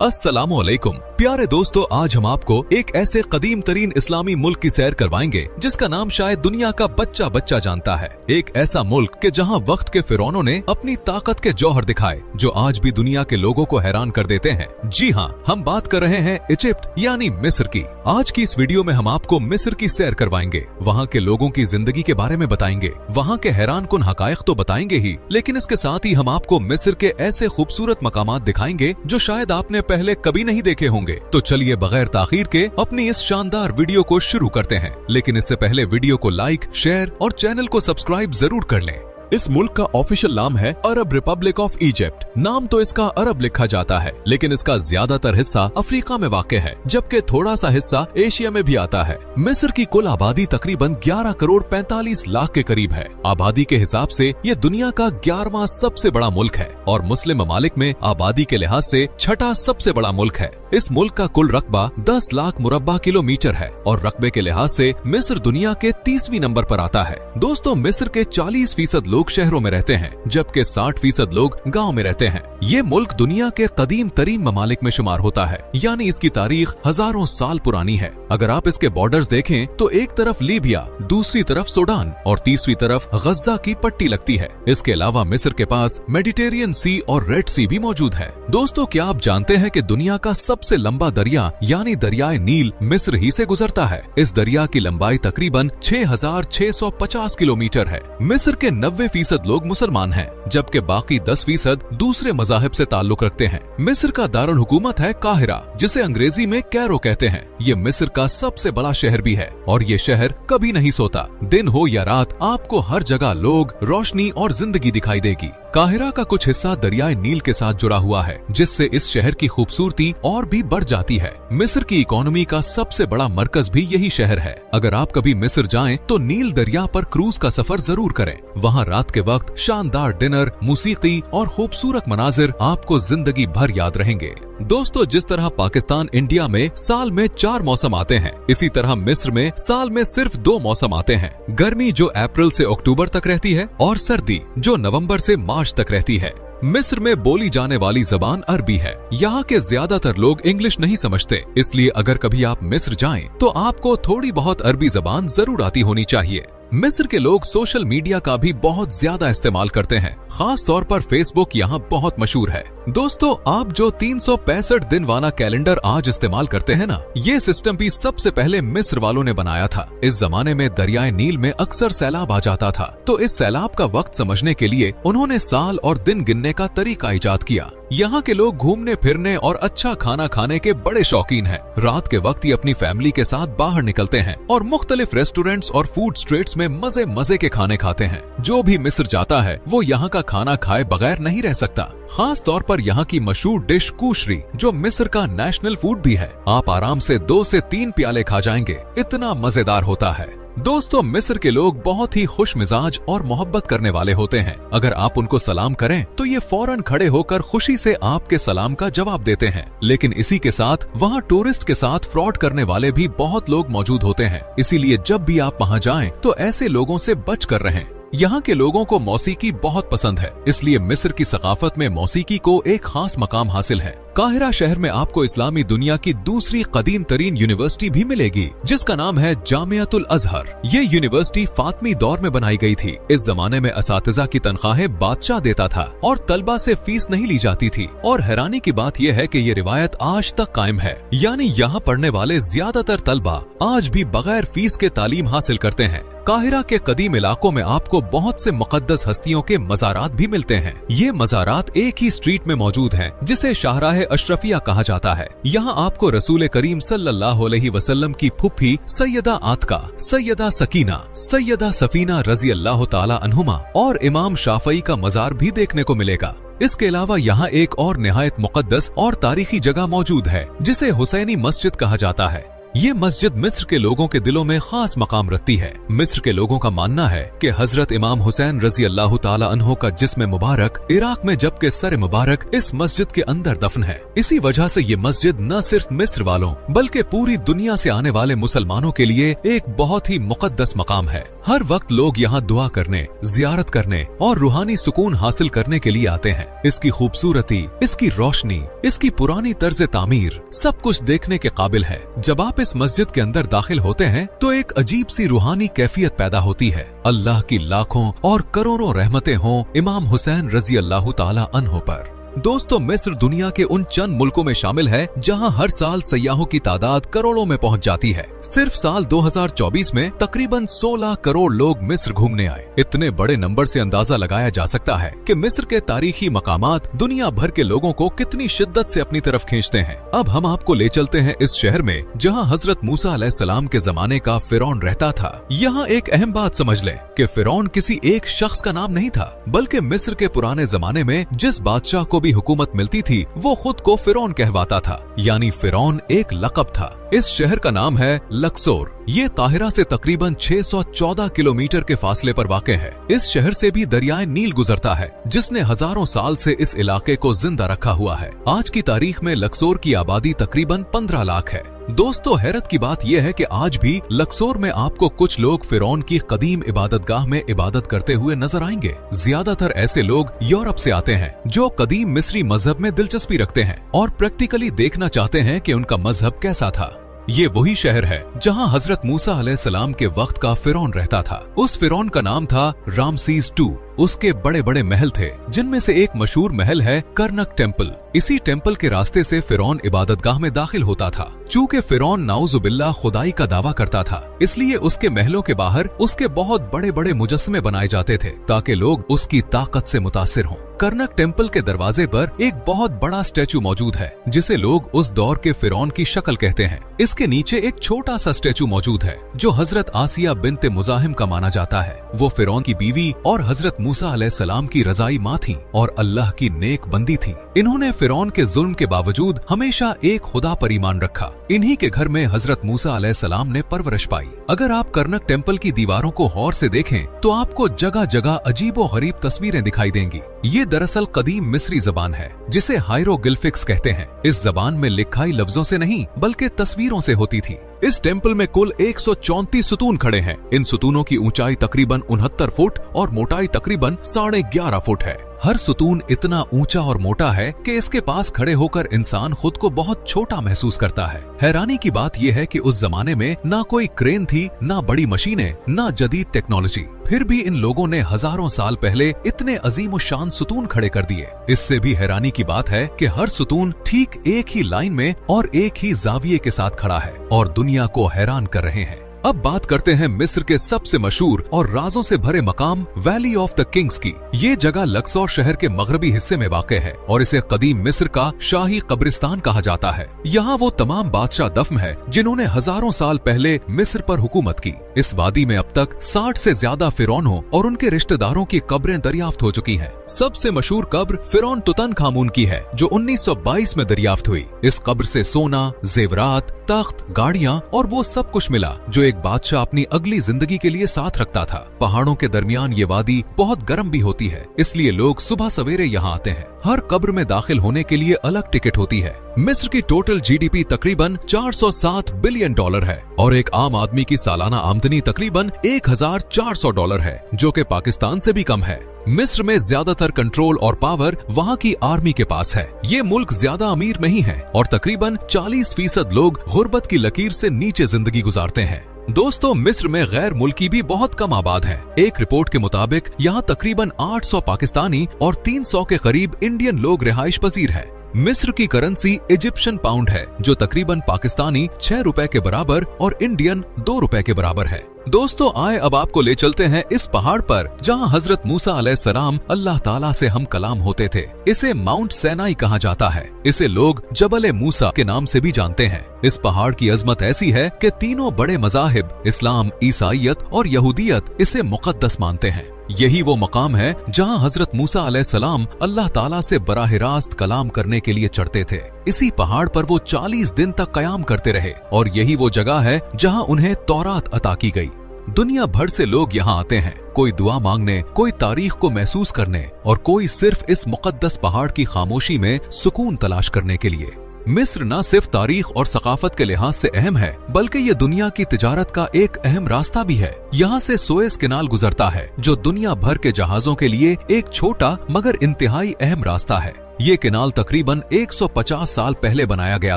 अस्सलामुअलैकुम प्यारे दोस्तों, आज हम आपको एक ऐसे कदीम तरीन इस्लामी मुल्क की सैर करवाएंगे जिसका नाम शायद दुनिया का बच्चा बच्चा जानता है। एक ऐसा मुल्क के जहां वक्त के फिरौनों ने अपनी ताकत के जौहर दिखाए जो आज भी दुनिया के लोगों को हैरान कर देते हैं। जी हाँ, हम बात कर रहे हैं इजिप्ट यानी मिस्र की। आज की इस वीडियो में हम आपको मिस्र की सैर करवाएंगे, वहाँ के लोगों की जिंदगी के बारे में बताएंगे, वहाँ के हैरान कुन हकायक तो बताएंगे ही, लेकिन इसके साथ ही हम आपको मिस्र के ऐसे खूबसूरत मकामात दिखाएंगे जो शायद आपने पहले कभी नहीं देखे होंगे। तो चलिए बगैर ताखीर के अपनी इस शानदार वीडियो को शुरू करते हैं, लेकिन इससे पहले वीडियो को लाइक, शेयर और चैनल को सब्सक्राइब जरूर कर लें। इस मुल्क का ऑफिशियल नाम है अरब रिपब्लिक ऑफ इजिप्ट। नाम तो इसका अरब लिखा जाता है, लेकिन इसका ज्यादातर हिस्सा अफ्रीका में वाक़ है, जबकि थोड़ा सा हिस्सा एशिया में भी आता है। मिस्र की कुल आबादी तकरीबन 11 करोड़ 45 लाख के करीब है। आबादी के हिसाब से ये दुनिया का 11वां सबसे बड़ा मुल्क है और मुस्लिम ममालिक में आबादी के लिहाज से छठा सबसे बड़ा मुल्क है। इस मुल्क का कुल रकबा 10 लाख मुरब्बा किलोमीटर है और रकबे के लिहाज से मिस्र दुनिया के 30वीं नंबर पर आता है। दोस्तों, मिस्र के 40% लोग शहरों में रहते हैं, जबकि 60% लोग गांव में रहते हैं। ये मुल्क दुनिया के कदीम तरीन ममालिक में शुमार होता है, यानी इसकी तारीख हजारों साल पुरानी है। अगर आप इसके बॉर्डर्स देखें तो एक तरफ लीबिया, दूसरी तरफ सूडान और तीसरी तरफ गज्जा की पट्टी लगती है। इसके अलावा मिस्र के पास मेडिटेरियन सी और रेड सी भी मौजूद है। दोस्तों, क्या आप जानते हैं कि दुनिया का सबसे लंबा दरिया यानी दरियाए नील मिस्र ही से गुजरता है। इस दरिया की लंबाई तकरीबन 6650 किलोमीटर है। मिस्र के 90% लोग मुसलमान हैं, जबकि बाकी 10% दूसरे मज़ाहिब से ताल्लुक रखते हैं। मिस्र का दारुल हुकूमत है काहिरा, जिसे अंग्रेजी में कैरो कहते हैं। ये मिस्र का सबसे बड़ा शहर भी है और ये शहर कभी नहीं सोता। दिन हो या रात, आपको हर जगह लोग, रोशनी और जिंदगी दिखाई देगी। काहिरा का कुछ हिस्सा दरियाए नील के साथ जुड़ा हुआ है, जिससे इस शहर की खूबसूरती और भी बढ़ जाती है। मिस्र की इकोनॉमी का सबसे बड़ा मरकज भी यही शहर है। अगर आप कभी मिस्र जाएं तो नील दरिया पर क्रूज का सफर जरूर करें। वहाँ रात के वक्त शानदार डिनर, मूसीकी और खूबसूरत मनाजिर आपको जिंदगी भर याद रहेंगे। दोस्तों, जिस तरह पाकिस्तान इंडिया में साल में 4 मौसम आते हैं, इसी तरह मिस्र में साल में सिर्फ 2 मौसम आते हैं। गर्मी जो अप्रैल से अक्टूबर तक रहती है और सर्दी जो नवंबर से मार्च तक रहती है। मिस्र में बोली जाने वाली जबान अरबी है। यहाँ के ज्यादातर लोग इंग्लिश नहीं समझते, इसलिए अगर कभी आप मिस्र जाएं तो आपको थोड़ी बहुत अरबी जबान जरूर आती होनी चाहिए। मिस्र के लोग सोशल मीडिया का भी बहुत ज्यादा इस्तेमाल करते हैं, खास तौर पर फेसबुक यहाँ बहुत मशहूर है। दोस्तों, आप जो 365 दिन वाला कैलेंडर आज इस्तेमाल करते हैं ना, ये सिस्टम भी सबसे पहले मिस्र वालों ने बनाया था। इस जमाने में दरियाए नील में अक्सर सैलाब आ जाता था, तो इस सैलाब का वक्त समझने के लिए उन्होंने साल और दिन गिनने का तरीका इजाद किया। यहाँ के लोग घूमने फिरने और अच्छा खाना खाने के बड़े शौकीन हैं। रात के वक्त ही अपनी फैमिली के साथ बाहर निकलते हैं और मुख्तलिफ रेस्टोरेंट्स और फूड स्ट्रीट्स में मजे मजे के खाने खाते हैं। जो भी मिस्र जाता है वो यहाँ का खाना खाए बगैर नहीं रह सकता। खास तौर पर यहाँ की मशहूर डिश कुशरी, जो मिस्र का नेशनल फूड भी है। आप आराम से 2 से 3 प्याले खा जाएंगे, इतना मजेदार होता है। दोस्तों, मिस्र के लोग बहुत ही खुश मिजाज और मोहब्बत करने वाले होते हैं। अगर आप उनको सलाम करें तो ये फौरन खड़े होकर खुशी से आपके सलाम का जवाब देते हैं। लेकिन इसी के साथ वहाँ टूरिस्ट के साथ फ्रॉड करने वाले भी बहुत लोग मौजूद होते हैं, इसीलिए जब भी आप वहाँ जाएं तो ऐसे लोगों से बच कर रहें। यहाँ के लोगों को मौसीकी बहुत पसंद है, इसलिए मिस्र की सकाफत में मौसीकी को एक खास मकाम हासिल है। काहिरा शहर में आपको इस्लामी दुनिया की दूसरी कदीम तरीन यूनिवर्सिटी भी मिलेगी, जिसका नाम है जामियातुल अजहर। ये यूनिवर्सिटी फातमी दौर में बनाई गई थी। इस जमाने में असातिज़ा की तनख्वाहें बादशाह देता था और तलबा से फीस नहीं ली जाती थी। और हैरानी की बात यह है कि ये रिवायत आज तक कायम है, यानी यहाँ पढ़ने वाले ज्यादातर तलबा आज भी बगैर फीस के तालीम हासिल करते हैं। काहिरा के कदीम इलाकों में आपको बहुत से मुकद्दस हस्तियों के मज़ारात भी मिलते हैं। ये मज़ारात एक ही स्ट्रीट में मौजूद हैं, जिसे शाहराह अशरफिया कहा जाता है। यहाँ आपको रसूल करीम सल्लल्लाहु अलैहि वसल्लम की फुफ्फी सैयदा आतका, सैयदा सकीना, सैयदा सफीना रजी अल्लाह ताला अन्हुमा और इमाम शाफई का मज़ार भी देखने को मिलेगा। इसके अलावा यहाँ एक और निहायत मुकद्दस और तारीखी जगह मौजूद है, जिसे हुसैनी मस्जिद कहा जाता है। ये मस्जिद मिस्र के लोगों के दिलों में खास मकाम रखती है। मिस्र के लोगों का मानना है कि हजरत इमाम हुसैन रजी अल्लाह ताला अन्हो का जिस्म मुबारक इराक में, जबकि सर मुबारक इस मस्जिद के अंदर दफन है। इसी वजह से ये मस्जिद न सिर्फ मिस्र वालों बल्कि पूरी दुनिया से आने वाले मुसलमानों के लिए एक बहुत ही मुकद्दस मकाम है। हर वक्त लोग यहाँ दुआ करने, जियारत करने और रूहानी सुकून हासिल करने के लिए आते हैं। इसकी खूबसूरती, इसकी रोशनी, इसकी पुरानी तर्ज तामीर सब कुछ देखने के काबिल है। जब आप इस मस्जिद के अंदर दाखिल होते हैं तो एक अजीब सी रूहानी कैफियत पैदा होती है। अल्लाह की लाखों और करोड़ों रहमतें हों इमाम हुसैन रजी अल्लाह ताला अन्हो पर। दोस्तों, मिस्र दुनिया के उन चंद मुल्कों में शामिल है जहां हर साल सयाहों की तादाद करोड़ों में पहुंच जाती है। सिर्फ साल 2024 में तकरीबन 16 करोड़ लोग मिस्र घूमने आए। इतने बड़े नंबर से अंदाजा लगाया जा सकता है कि मिस्र के तारीखी मकामात दुनिया भर के लोगों को कितनी शिद्दत से अपनी तरफ खींचते हैं। अब हम आपको ले चलते हैं इस शहर में जहाँ हजरत मूसा अलैहिस्सलाम के जमाने का फिरौन रहता था। यहाँ एक अहम बात समझ लें कि फिरौन किसी एक शख्स का नाम नहीं था, बल्कि मिस्र के पुराने जमाने में जिस बादशाह को भी हुकूमत मिलती थी वो खुद को फिरौन कहवाता था, यानी फिरौन एक लक़ब था। इस शहर का नाम है लक्सोर। ये काहिरा से तकरीबन 614 किलोमीटर के फासले पर वाक़ है। इस शहर से भी दरियाए नील गुजरता है, जिसने हजारों साल से इस इलाके को जिंदा रखा हुआ है। आज की तारीख में लक्सोर की आबादी तकरीबन 15 लाख है। दोस्तों, हैरत की बात यह है कि आज भी लक्सोर में आपको कुछ लोग फिरौन की कदीम इबादतगाह में इबादत करते हुए नजर आएंगे। ज्यादातर ऐसे लोग यूरोप से आते हैं जो कदीम मिस्री मजहब में दिलचस्पी रखते हैं और प्रैक्टिकली देखना चाहते हैं कि उनका मजहब कैसा था। ये वही शहर है जहां हजरत मूसा अलैहिस्सलाम के वक्त का फिरौन रहता था। उस फिरौन का नाम था रामसीस II। उसके बड़े बड़े महल थे, जिनमें से एक मशहूर महल है कर्नक टेम्पल। इसी टेम्पल के रास्ते से फिरौन इबादतगाह में दाखिल होता था। चूंकि फिरौन नाउजुबिल्लाह खुदाई का दावा करता था, इसलिए उसके महलों के बाहर उसके बहुत बड़े बड़े मुजस्समे बनाए जाते थे ताकि लोग उसकी ताकत से मुतासिर हों। कर्नक टेम्पल के दरवाजे पर एक बहुत बड़ा स्टैचू मौजूद है, जिसे लोग उस दौर के फिरौन की शक्ल कहते हैं। इसके नीचे एक छोटा सा स्टैचू मौजूद है जो हजरत आसिया बिन्ते मुजाहिम का माना जाता है। वो फिरौन की बीवी और हजरत मूसा अलैहिस्सलाम की रजाई माँ थी और अल्लाह की नेक बंदी थी। इन्होंने फिरौन के जुल्म के बावजूद हमेशा एक खुदा पर ईमान रखा। इन्हीं के घर में हजरत मूसा अलैहिस्सलाम ने परवरिश पाई। अगर आप कर्नक टेम्पल की दीवारों को गौर से देखें तो आपको जगह जगह अजीबो गरीब तस्वीरें दिखाई देंगी। ये दरअसल कदीम मिस्री जबान है, जिसे हायरोग्लिफिक्स कहते हैं। इस जबान में लिखाई लफ्जों से नहीं बल्कि तस्वीरों से होती थी। इस टेम्पल में कुल 134 सुतून खड़े हैं। इन सुतूनों की ऊंचाई तकरीबन 69 फुट और मोटाई तकरीबन 11.5 फुट है। हर सुतून इतना ऊंचा और मोटा है कि इसके पास खड़े होकर इंसान खुद को बहुत छोटा महसूस करता है। हैरानी की बात यह है कि उस जमाने में ना कोई क्रेन थी, ना बड़ी मशीनें, ना जदीद टेक्नोलॉजी। फिर भी इन लोगों ने हजारों साल पहले इतने अजीम शान सुतून खड़े कर दिए। इससे भी हैरानी की बात है कि हर सुतून ठीक एक ही लाइन में और एक ही जाविये के साथ खड़ा है और दुनिया को हैरान कर रहे हैं। अब बात करते हैं मिस्र के सबसे मशहूर और राजों से भरे मकाम वैली ऑफ द किंग्स की। ये जगह लक्सौर शहर के मगरबी हिस्से में वाक़ है और इसे कदीम मिस्र का शाही कब्रिस्तान कहा जाता है। यहाँ वो तमाम बादशाह दफन है जिन्होंने हजारों साल पहले मिस्र पर हुकूमत की। इस वादी में अब तक 60 से ज्यादा फिरौनों और उनके रिश्तेदारों की कब्रें दरियाफ्त हो चुकी हैं। सबसे मशहूर कब्र फिरौन तुतनखामुन की है जो 1922 में दरियाफ्त हुई। इस कब्र से सोना, जेवरात, तख्त, गाड़ियां और वो सब कुछ मिला जो एक बादशाह अपनी अगली जिंदगी के लिए साथ रखता था। पहाड़ों के दरमियान ये वादी बहुत गर्म भी होती है, इसलिए लोग सुबह सवेरे यहाँ आते हैं। हर कब्र में दाखिल होने के लिए अलग टिकट होती है। मिस्र की टोटल जीडीपी तकरीबन $407 बिलियन है और एक आम आदमी की सालाना आमदनी तकरीबन $1400 है, जो कि पाकिस्तान से भी कम है। मिस्र में ज्यादातर कंट्रोल और पावर वहाँ की आर्मी के पास है। ये मुल्क ज्यादा अमीर नहीं है और तकरीबन 40% लोग गुर्बत की लकीर से नीचे जिंदगी गुजारते हैं। दोस्तों, मिस्र में गैर मुल्की भी बहुत कम आबाद हैं। एक रिपोर्ट के मुताबिक यहाँ तकरीबन 800 पाकिस्तानी और 300 के करीब इंडियन लोग रिहाइश पजीर हैं। मिस्र की करेंसी इजिप्शियन पाउंड है जो तकरीबन पाकिस्तानी 6 रुपए के बराबर और इंडियन 2 रुपए के बराबर है। दोस्तों, आए अब आपको ले चलते हैं इस पहाड़ पर जहां हजरत मूसा अलैहिस्सलाम अल्लाह ताला से हम कलाम होते थे। इसे माउंट सैनाई कहा जाता है। इसे लोग जबल मूसा के नाम से भी जानते हैं। इस पहाड़ की अजमत ऐसी है कि तीनों बड़े मज़ाहिब इस्लाम, ईसाईयत और यहूदियत इसे मुकद्दस मानते हैं। यही वो मकाम है जहां हजरत मूसा अलैहिस्सलाम अल्लाह ताला से बराह रास्त कलाम करने के लिए चढ़ते थे। इसी पहाड़ पर वो 40 दिन तक कयाम करते रहे और यही वो जगह है जहां उन्हें तौरात अता की गई। दुनिया भर से लोग यहाँ आते हैं, कोई दुआ मांगने, कोई तारीख को महसूस करने और कोई सिर्फ इस मुकद्दस पहाड़ की खामोशी में सुकून तलाश करने के लिए। मिस्र न सिर्फ तारीख और सकाफत के लिहाज से अहम है, बल्कि ये दुनिया की तिजारत का एक अहम रास्ता भी है। यहाँ से सुएज कैनाल गुजरता है, जो दुनिया भर के जहाजों के लिए एक छोटा मगर इंतहाई अहम रास्ता है। ये कैनाल तकरीबन 150 साल पहले बनाया गया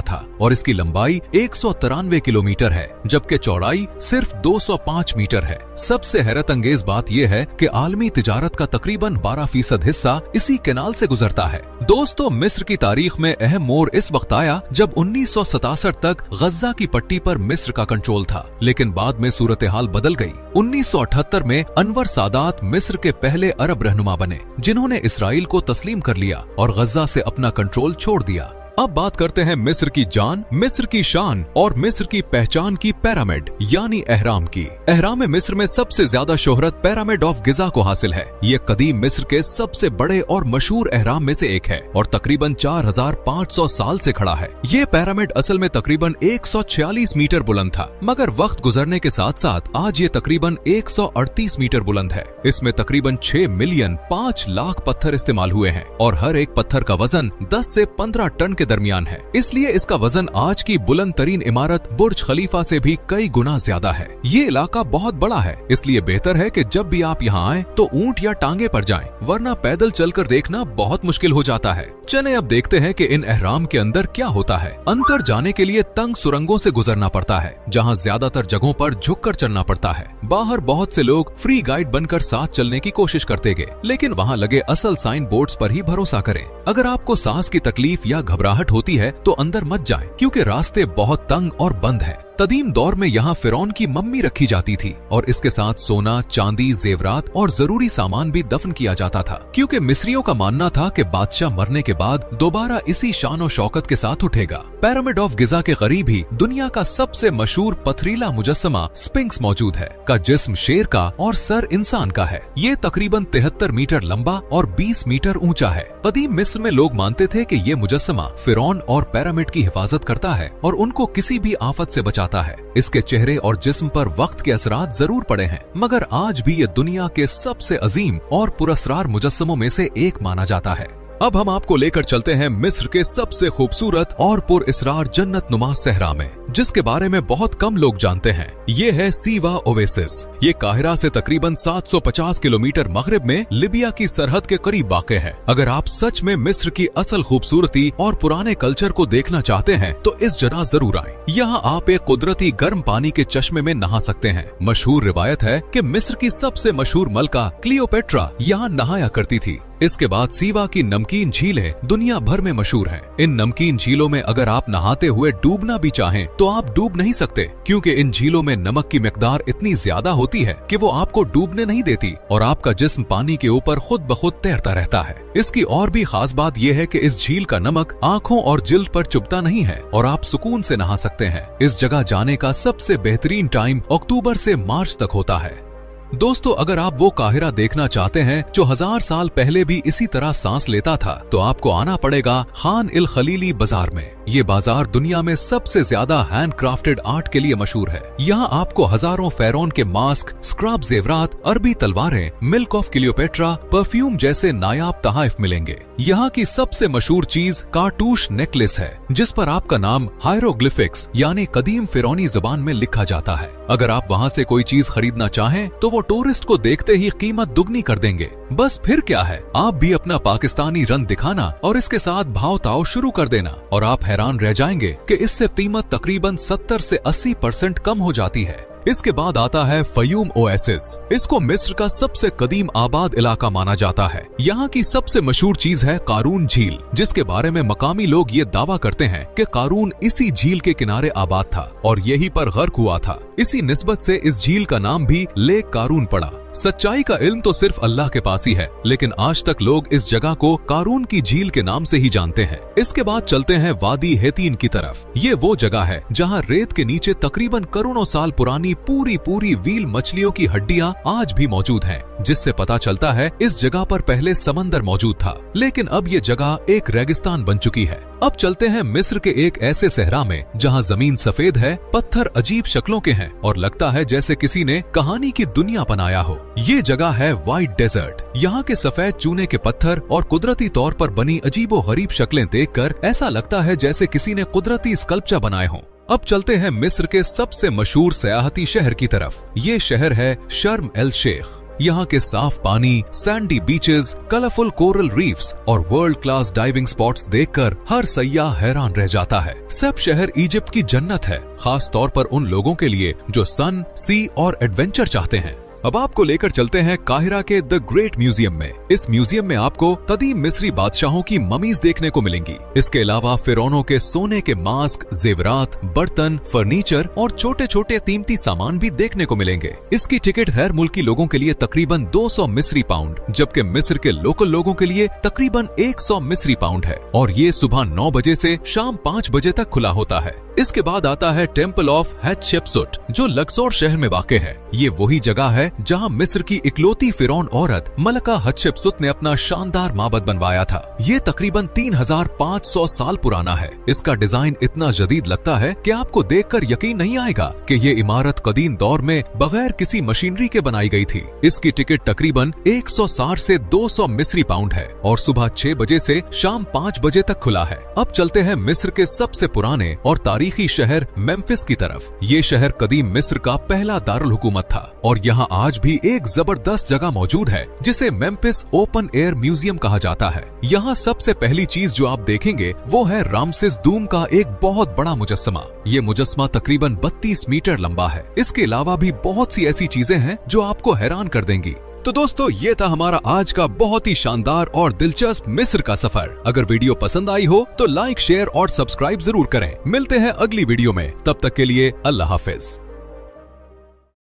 था और इसकी लंबाई 193 किलोमीटर है, जबकि चौड़ाई सिर्फ 205 मीटर है। सबसे हैरत अंगेज बात यह है कि आलमी तिजारत का तकरीबन 12% हिस्सा इसी कैनाल से गुजरता है। दोस्तों, मिस्र की तारीख में अहम मोड़ इस वक्त आया जब 1967 तक गज्जा की पट्टी पर मिस्र का कंट्रोल था, लेकिन बाद में सूरत हाल बदल गई। 1978 में अनवर सादात मिस्र के पहले अरब रहनुमा बने, जिन्होंने इसराइल को तस्लीम कर लिया और गज्जा से अपना कंट्रोल छोड़ दिया। अब बात करते हैं मिस्र की जान, मिस्र की शान और मिस्र की पहचान की पिरामिड यानी एहराम की। एहराम मिस्र में सबसे ज्यादा शोहरत पिरामिड ऑफ गिजा को हासिल है। ये कदीम मिस्र के सबसे बड़े और मशहूर एहराम में से एक है और तकरीबन 4500 साल से खड़ा है। ये पिरामिड असल में तकरीबन 146 मीटर बुलंद था, मगर वक्त गुजरने के साथ साथ आज ये तकरीबन 138 मीटर बुलंद है। इसमें तकरीबन 6 मिलियन 5 लाख पत्थर इस्तेमाल हुए हैं और हर एक पत्थर का वजन 10 से 15 टन के दरमियान है। इसलिए इसका वजन आज की बुलंद तरीन इमारत बुर्ज खलीफा से भी कई गुना ज्यादा है। ये इलाका बहुत बड़ा है, इसलिए बेहतर है कि जब भी आप यहाँ आए तो ऊंट या टांगे पर जाएं, वरना पैदल चलकर देखना बहुत मुश्किल हो जाता है। चलें अब देखते हैं कि इन एहराम के अंदर क्या होता है। अंदर जाने के लिए तंग सुरंगों से गुजरना पड़ता है, जहाँ ज्यादातर जगहों पर झुककर चलना पड़ता है। बाहर बहुत से लोग फ्री गाइड बनकर साथ चलने की कोशिश करते गए, लेकिन वहाँ लगे असल साइन बोर्ड्स पर ही भरोसा करें। अगर आपको सांस की तकलीफ या घबराहट होती है तो अंदर मत जाएं, क्योंकि रास्ते बहुत तंग और बंद हैं। कदीम दौर में यहाँ फिरौन की मम्मी रखी जाती थी और इसके साथ सोना, चांदी, जेवरात और जरूरी सामान भी दफन किया जाता था, क्योंकि मिस्रियों का मानना था कि बादशाह मरने के बाद दोबारा इसी शान और शौकत के साथ उठेगा। पिरामिड ऑफ गिजा के करीब ही दुनिया का सबसे मशहूर पथरीला मुजस्समा स्फिंक्स मौजूद है, का जिस्म शेर का और सर इंसान का है। ये तकरीबन 73 मीटर लंबा और 20 मीटर ऊंचा है। कदीम मिस्र में लोग मानते थे कि ये मुजस्समा फिरौन और पिरामिड की हिफाजत करता है और उनको किसी भी आफत से बचाता है। इसके चेहरे और जिस्म पर वक्त के असरात जरूर पड़े हैं, मगर आज भी ये दुनिया के सबसे अजीम और पुरस्कार मुजस्समों में से एक माना जाता है। अब हम आपको लेकर चलते हैं मिस्र के सबसे खूबसूरत और पुरअसरार जन्नत नुमा सहरा में, जिसके बारे में बहुत कम लोग जानते हैं। ये है सीवा ओवेसिस। ये काहिरा से तकरीबन 750 किलोमीटर मगरिब में लिबिया की सरहद के करीब वाक़े है। अगर आप सच में मिस्र की असल खूबसूरती और पुराने कल्चर को देखना चाहते हैं तो इस जगह जरूर आएं। यहाँ आप एक कुदरती गर्म पानी के चश्मे में नहा सकते हैं। मशहूर रिवायत है कि मिस्र की सबसे मशहूर मलका क्लियोपेट्रा यहाँ नहाया करती थी। इसके बाद सीवा की नमकीन झीलें दुनिया भर में मशहूर हैं। इन नमकीन झीलों में अगर आप नहाते हुए डूबना भी चाहें तो आप डूब नहीं सकते, क्योंकि इन झीलों में नमक की मिकदार इतनी ज्यादा होती है कि वो आपको डूबने नहीं देती और आपका जिस्म पानी के ऊपर खुद ब खुद तैरता रहता है। इसकी और भी खास बात यह है कि इस झील का नमक आंखों और जिल्द पर चुभता नहीं है और आप सुकून से नहा सकते हैं। इस जगह जाने का सबसे बेहतरीन टाइम अक्टूबर से मार्च तक होता है। दोस्तों, अगर आप वो काहिरा देखना चाहते हैं जो 1000 साल पहले भी इसी तरह सांस लेता था, तो आपको आना पड़ेगा खान इल खलीली बाजार में। ये बाजार दुनिया में सबसे ज्यादा हैंड क्राफ्टेड आर्ट के लिए मशहूर है। यहाँ आपको हजारों फेरोन के मास्क, स्क्रब, जेवरात, अरबी तलवारें, मिल्क ऑफ क्लियोपेट्रा, परफ्यूम जैसे नायाब तहाइफ मिलेंगे। यहाँ की सबसे मशहूर चीज कार्टूश नेकलेस है, जिस पर आपका नाम हायरोग्लिफिक्स यानी कदीम फिरौनी जुबान में लिखा जाता है। अगर आप वहाँ से कोई चीज खरीदना चाहें तो वो टूरिस्ट को देखते ही कीमत दुगनी कर देंगे। बस फिर क्या है, आप भी अपना पाकिस्तानी रंग दिखाना और इसके साथ भाव ताव शुरू कर देना और आप हैरान रह जाएंगे कि इससे कीमत तकरीबन 70 से 80% कम हो जाती है। इसके बाद आता है फयूम ओएसिस। इसको मिस्र का सबसे कदीम आबाद इलाका माना जाता है। यहाँ की सबसे मशहूर चीज है कारून झील, जिसके बारे में मकामी लोग ये दावा करते हैं कि कारून इसी झील के किनारे आबाद था और यहीं पर गर्क हुआ था। इसी निस्बत से इस झील का नाम भी लेक कारून पड़ा। सच्चाई का इल्म तो सिर्फ अल्लाह के पास ही है, लेकिन आज तक लोग इस जगह को कारून की झील के नाम से ही जानते हैं। इसके बाद चलते हैं वादी हेतीन की तरफ। ये वो जगह है जहाँ रेत के नीचे तकरीबन करोड़ों साल पुरानी पूरी व्हील मछलियों की हड्डियां आज भी मौजूद हैं, जिससे पता चलता है इस जगह पर पहले समंदर मौजूद था, लेकिन अब ये जगह एक रेगिस्तान बन चुकी है। अब चलते हैं मिस्र के एक ऐसे सहरा में जहाँ जमीन सफेद है, पत्थर अजीब शक्लों के हैं और लगता है जैसे किसी ने कहानी की दुनिया बनाया हो। ये जगह है व्हाइट डेजर्ट। यहाँ के सफेद चूने के पत्थर और कुदरती तौर पर बनी अजीबो गरीब शक्लें देखकर ऐसा लगता है जैसे किसी ने कुदरती स्कल्पचर बनाए हों। अब चलते हैं मिस्र के सबसे मशहूर सयाहती शहर की तरफ। ये शहर है शर्म एल शेख। यहाँ के साफ पानी, Sandy beaches, colourful coral reefs और वर्ल्ड क्लास डाइविंग स्पॉट्स देखकर हर सयाह हैरान रह जाता है। सब शहर इजिप्ट की जन्नत है, खास तौर पर उन लोगों के लिए जो सन, सी और एडवेंचर चाहते हैं। अब आपको लेकर चलते हैं काहिरा के द ग्रेट म्यूजियम में। इस म्यूजियम में आपको कदीम मिस्री बादशाहों की ममीज देखने को मिलेंगी। इसके अलावा फिरौनों के सोने के मास्क, जेवरात, बर्तन, फर्नीचर और छोटे छोटे कीमती सामान भी देखने को मिलेंगे। इसकी टिकट गैर मुल्की लोगों के लिए तकरीबन 200 मिस्री पाउंड, जबकि मिस्र के लोकल लोगों के लिए तकरीबन 100 मिस्री पाउंड है और ये सुबह 9 बजे से शाम 5 बजे तक खुला होता है। इसके बाद आता है टेम्पल ऑफ हेटशेप्सुट, जो लक्सौर शहर में वाक़ है। ये वही जगह है जहां मिस्र की इकलौती फिरौन औरत मलका हटशेप्सुत ने अपना शानदार माबद बनवाया था। ये तकरीबन 3500 साल पुराना है। इसका डिजाइन इतना जदीद लगता है कि आपको देखकर यकीन नहीं आएगा कि ये इमारत कदीम दौर में बगैर किसी मशीनरी के बनाई गई थी। इसकी टिकट तकरीबन 160 से 200 मिस्री पाउंड है और सुबह 6 बजे से शाम 5 बजे तक खुला है। अब चलते हैं मिस्र के सबसे पुराने और तारीखी शहर मेम्फिस की तरफ। ये शहर कदीम मिस्र का पहला दारुल हुकूमत था और यहाँ आज भी एक जबरदस्त जगह मौजूद है जिसे मेम्फिस ओपन एयर म्यूजियम कहा जाता है। यहाँ सबसे पहली चीज जो आप देखेंगे वो है रामसेस दूम का एक बहुत बड़ा मुजस्समा। ये मुजस्समा तकरीबन 32 मीटर लंबा है। इसके अलावा भी बहुत सी ऐसी चीजें हैं जो आपको हैरान कर देंगी। तो दोस्तों, ये था हमारा आज का बहुत ही शानदार और दिलचस्प मिस्र का सफर। अगर वीडियो पसंद आई हो तो लाइक, शेयर और सब्सक्राइब जरूर करें। मिलते हैं अगली वीडियो में, तब तक के लिए अल्लाह हाफिज।